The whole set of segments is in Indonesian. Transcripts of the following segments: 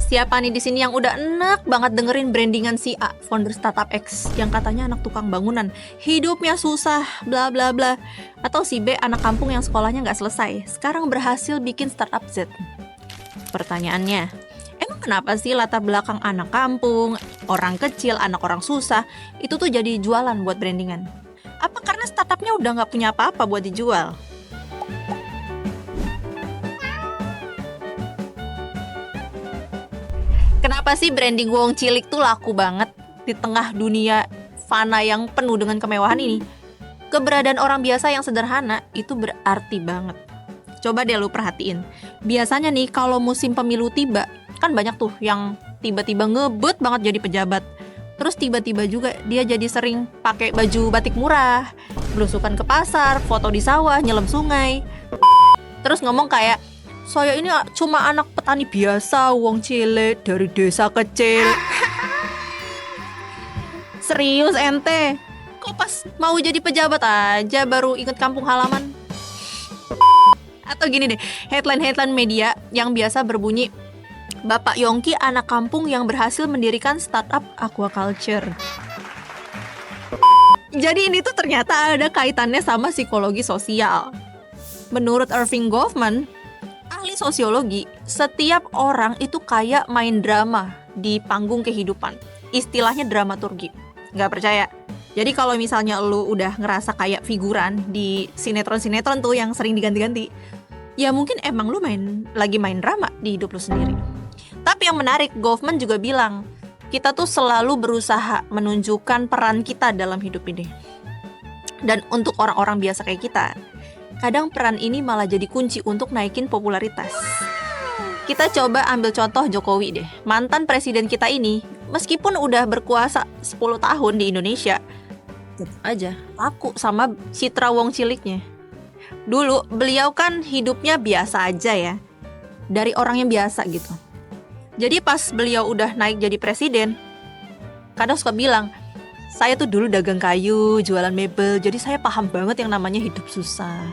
Siapa nih di sini yang udah enak banget dengerin brandingan si A, founder startup X, yang katanya anak tukang bangunan, hidupnya susah, bla bla bla. Atau si B, anak kampung yang sekolahnya nggak selesai, sekarang berhasil bikin startup Z. Pertanyaannya, emang kenapa sih latar belakang anak kampung, orang kecil, anak orang susah, itu tuh jadi jualan buat brandingan? Apa karena startupnya udah nggak punya apa-apa buat dijual? Kenapa sih branding Wong Cilik tuh laku banget di tengah dunia fana yang penuh dengan kemewahan ini? Keberadaan orang biasa yang sederhana itu berarti banget. Coba deh lu perhatiin. Biasanya nih kalau musim pemilu tiba, kan banyak tuh yang tiba-tiba ngebut banget jadi pejabat. Terus tiba-tiba juga dia jadi sering pakai baju batik murah, belusukan ke pasar, foto di sawah, nyelam sungai. Terus ngomong kayak, saya ini cuma anak petani biasa, wong cilik dari desa kecil. Serius ente? Kok pas mau jadi pejabat aja baru inget kampung halaman? Atau gini deh, headline-headline media yang biasa berbunyi, Bapak Yongki anak kampung yang berhasil mendirikan startup aquaculture. Jadi ini tuh ternyata ada kaitannya sama psikologi sosial. Menurut Irving Goffman, ahli sosiologi, setiap orang itu kayak main drama di panggung kehidupan. Istilahnya dramaturgi. Nggak percaya? Jadi kalau misalnya lu udah ngerasa kayak figuran di sinetron-sinetron tuh yang sering diganti-ganti, ya mungkin emang lu lagi main drama di hidup lu sendiri. Tapi yang menarik, Goffman juga bilang, kita tuh selalu berusaha menunjukkan peran kita dalam hidup ini. Dan untuk orang-orang biasa kayak kita, kadang peran ini malah jadi kunci untuk naikin popularitas. Kita coba ambil contoh Jokowi deh. Mantan presiden kita ini, meskipun udah berkuasa 10 tahun di Indonesia, tetap aja laku sama citra wong ciliknya. Dulu beliau kan hidupnya biasa aja ya, dari orang yang biasa gitu. Jadi pas beliau udah naik jadi presiden, kadang suka bilang, saya tuh dulu dagang kayu, jualan mebel, jadi saya paham banget yang namanya hidup susah.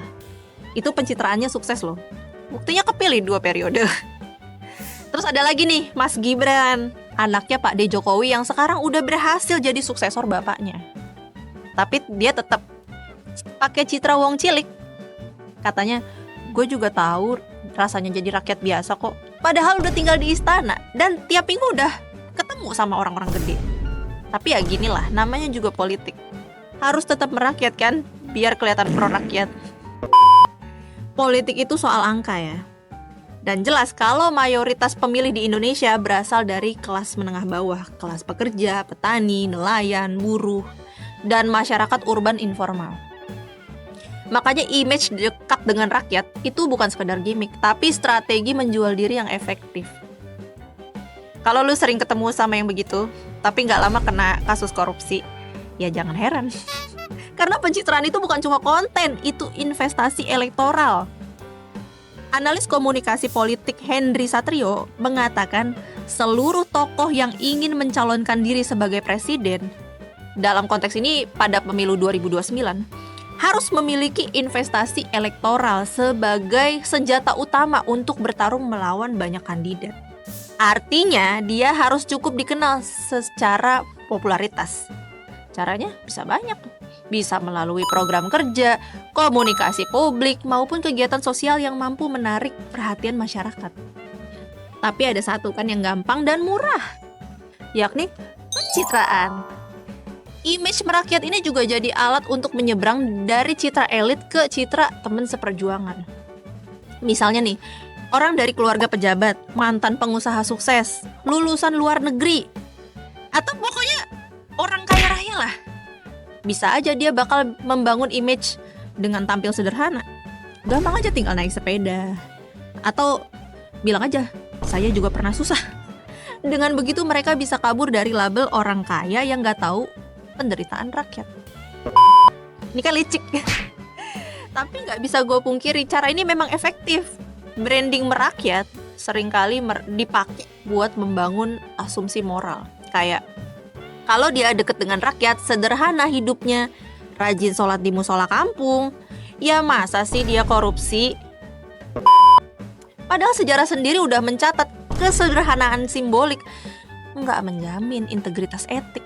Itu pencitraannya sukses loh. Buktinya kepilih 2 periode. Terus ada lagi nih, Mas Gibran, anaknya Pak D. Jokowi yang sekarang udah berhasil jadi suksesor bapaknya. Tapi dia tetap pakai citra wong cilik. Katanya, gue juga tahu rasanya jadi rakyat biasa kok. Padahal udah tinggal di istana dan tiap minggu udah ketemu sama orang-orang gede. Tapi ya ginilah, namanya juga politik. Harus tetap merakyat kan, biar kelihatan pro rakyat. Politik itu soal angka ya. Dan jelas kalau mayoritas pemilih di Indonesia berasal dari kelas menengah bawah, kelas pekerja, petani, nelayan, buruh, dan masyarakat urban informal. Makanya image dekat dengan rakyat itu bukan sekedar gimmick, tapi strategi menjual diri yang efektif. Kalau lu sering ketemu sama yang begitu, tapi nggak lama kena kasus korupsi, ya jangan heran. Karena pencitraan itu bukan cuma konten, itu investasi elektoral. Analis komunikasi politik Henry Satrio mengatakan seluruh tokoh yang ingin mencalonkan diri sebagai presiden, dalam konteks ini pada pemilu 2029, harus memiliki investasi elektoral sebagai senjata utama untuk bertarung melawan banyak kandidat. Artinya dia harus cukup dikenal secara popularitas. Caranya bisa banyak, bisa melalui program kerja, komunikasi publik, maupun kegiatan sosial yang mampu menarik perhatian masyarakat. Tapi ada satu kan yang gampang dan murah, yakni pencitraan. Image merakyat ini juga jadi alat untuk menyeberang dari citra elit ke citra teman seperjuangan. Misalnya nih, orang dari keluarga pejabat, mantan pengusaha sukses, lulusan luar negeri, atau pokoknya orang kaya raya lah. Bisa aja dia bakal membangun image dengan tampil sederhana. Gampang aja tinggal naik sepeda. Atau bilang aja, saya juga pernah susah. Dengan begitu mereka bisa kabur dari label orang kaya yang gak tahu penderitaan rakyat. Ini kan licik. Tapi gak bisa gue pungkiri, cara ini memang efektif. Branding merakyat seringkali dipakai buat membangun asumsi moral. Kayak, kalau dia deket dengan rakyat, sederhana hidupnya, rajin sholat di musola kampung, ya masa sih dia korupsi? Padahal sejarah sendiri udah mencatat kesederhanaan simbolik nggak menjamin integritas etik.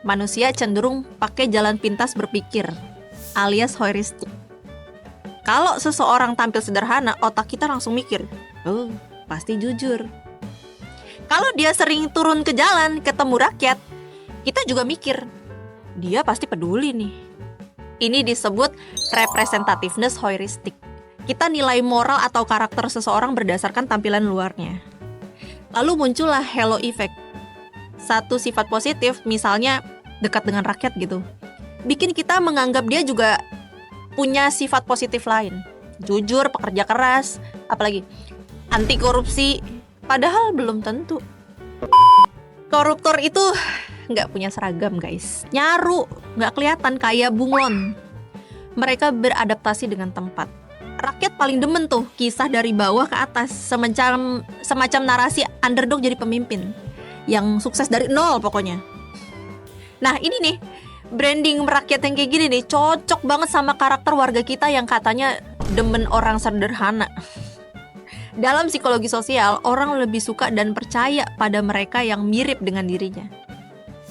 Manusia cenderung pakai jalan pintas berpikir, alias heuristik. Kalau seseorang tampil sederhana, otak kita langsung mikir, oh, pasti jujur. Kalau dia sering turun ke jalan, ketemu rakyat, kita juga mikir, dia pasti peduli nih. Ini disebut representativeness heuristik. Kita nilai moral atau karakter seseorang berdasarkan tampilan luarnya. Lalu muncullah halo effect. Satu sifat positif, misalnya dekat dengan rakyat gitu, bikin kita menganggap dia juga punya sifat positif lain. Jujur, pekerja keras, apalagi anti korupsi. Padahal belum tentu. Koruptor itu nggak punya seragam guys, nyaru, nggak kelihatan, kayak bunglon. Mereka beradaptasi dengan tempat. Rakyat paling demen tuh kisah dari bawah ke atas, semacam narasi underdog jadi pemimpin yang sukses dari nol pokoknya. Nah ini nih, branding merakyat yang kayak gini nih cocok banget sama karakter warga kita yang katanya demen orang sederhana. Dalam psikologi sosial, orang lebih suka dan percaya pada mereka yang mirip dengan dirinya.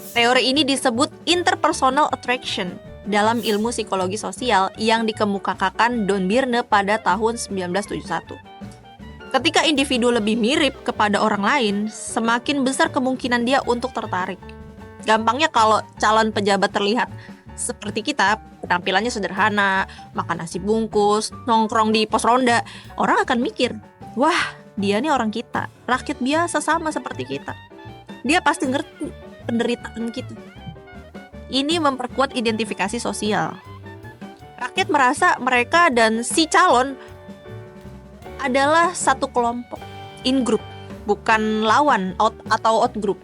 Teori ini disebut interpersonal attraction dalam ilmu psikologi sosial yang dikemukakan Don Byrne pada tahun 1971. Ketika individu lebih mirip kepada orang lain, semakin besar kemungkinan dia untuk tertarik. Gampangnya kalau calon pejabat terlihat seperti kita, penampilannya sederhana, makan nasi bungkus, nongkrong di pos ronda, orang akan mikir, wah, dia nih orang kita, rakyat biasa sama seperti kita. Dia pasti ngerti penderitaan kita. Ini memperkuat identifikasi sosial. Rakyat merasa mereka dan si calon adalah satu kelompok, in group, bukan lawan atau out group.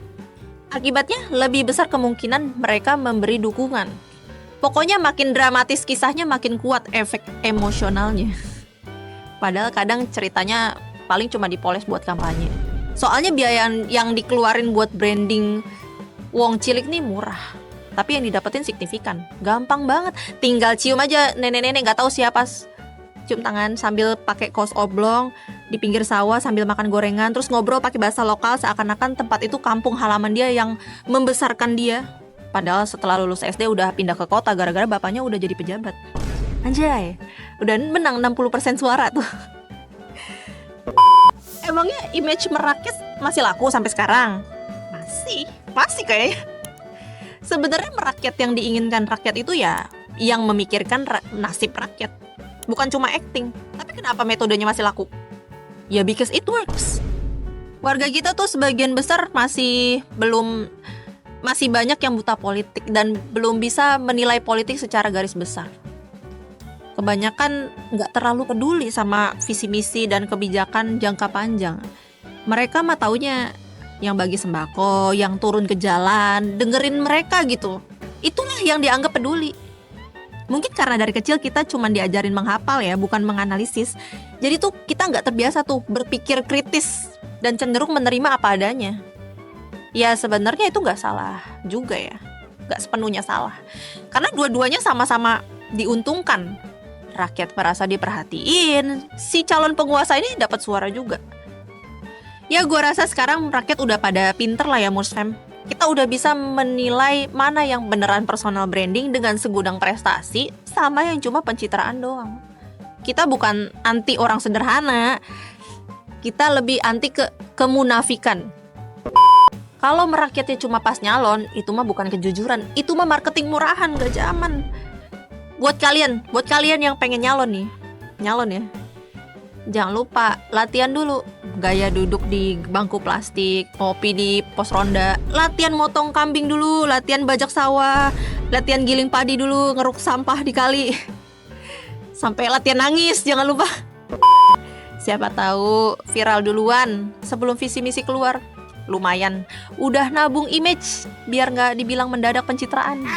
Akibatnya lebih besar kemungkinan mereka memberi dukungan. Pokoknya makin dramatis kisahnya, makin kuat efek emosionalnya. Padahal kadang ceritanya paling cuma dipoles buat kampanye. Soalnya biaya yang dikeluarin buat branding wong cilik nih murah, tapi yang didapetin signifikan. Gampang banget, tinggal cium aja nenek-nenek gak tahu siapa, cium tangan sambil pakai kaos oblong di pinggir sawah sambil makan gorengan, terus ngobrol pakai bahasa lokal seakan-akan tempat itu kampung halaman dia yang membesarkan dia. Padahal setelah lulus SD udah pindah ke kota gara-gara bapaknya udah jadi pejabat. Anjay, udah menang 60% suara tuh. Emangnya image merakyat masih laku sampai sekarang? Masih kayaknya. Sebenarnya merakyat yang diinginkan rakyat itu ya yang memikirkan nasib rakyat, bukan cuma acting. Tapi kenapa metodenya masih laku? Ya because it works. Warga kita tuh sebagian besar masih banyak yang buta politik dan belum bisa menilai politik secara garis besar. Kebanyakan nggak terlalu peduli sama visi misi dan kebijakan jangka panjang. Mereka mah taunya yang bagi sembako, yang turun ke jalan, dengerin mereka gitu. Itulah yang dianggap peduli. Mungkin karena dari kecil kita cuma diajarin menghafal ya, bukan menganalisis. Jadi tuh kita nggak terbiasa tuh berpikir kritis dan cenderung menerima apa adanya. Ya sebenarnya itu nggak salah juga ya, nggak sepenuhnya salah. Karena dua-duanya sama-sama diuntungkan. Rakyat merasa diperhatiin, si calon penguasa ini dapat suara juga. Ya gue rasa sekarang rakyat udah pada pinter lah ya Mursfem. Kita udah bisa menilai mana yang beneran personal branding dengan segudang prestasi sama yang cuma pencitraan doang. Kita bukan anti orang sederhana, kita lebih anti kemunafikan. Kalau merakyatnya cuma pas nyalon, itu mah bukan kejujuran, itu mah marketing murahan, gak zaman. Buat kalian yang pengen nyalon ya, jangan lupa latihan dulu. Gaya duduk di bangku plastik, ngopi di pos ronda, latihan motong kambing dulu, latihan bajak sawah, latihan giling padi dulu, ngeruk sampah di kali. Sampai latihan nangis, jangan lupa. Siapa tahu viral duluan sebelum visi misi keluar. Lumayan, udah nabung image biar nggak dibilang mendadak pencitraan.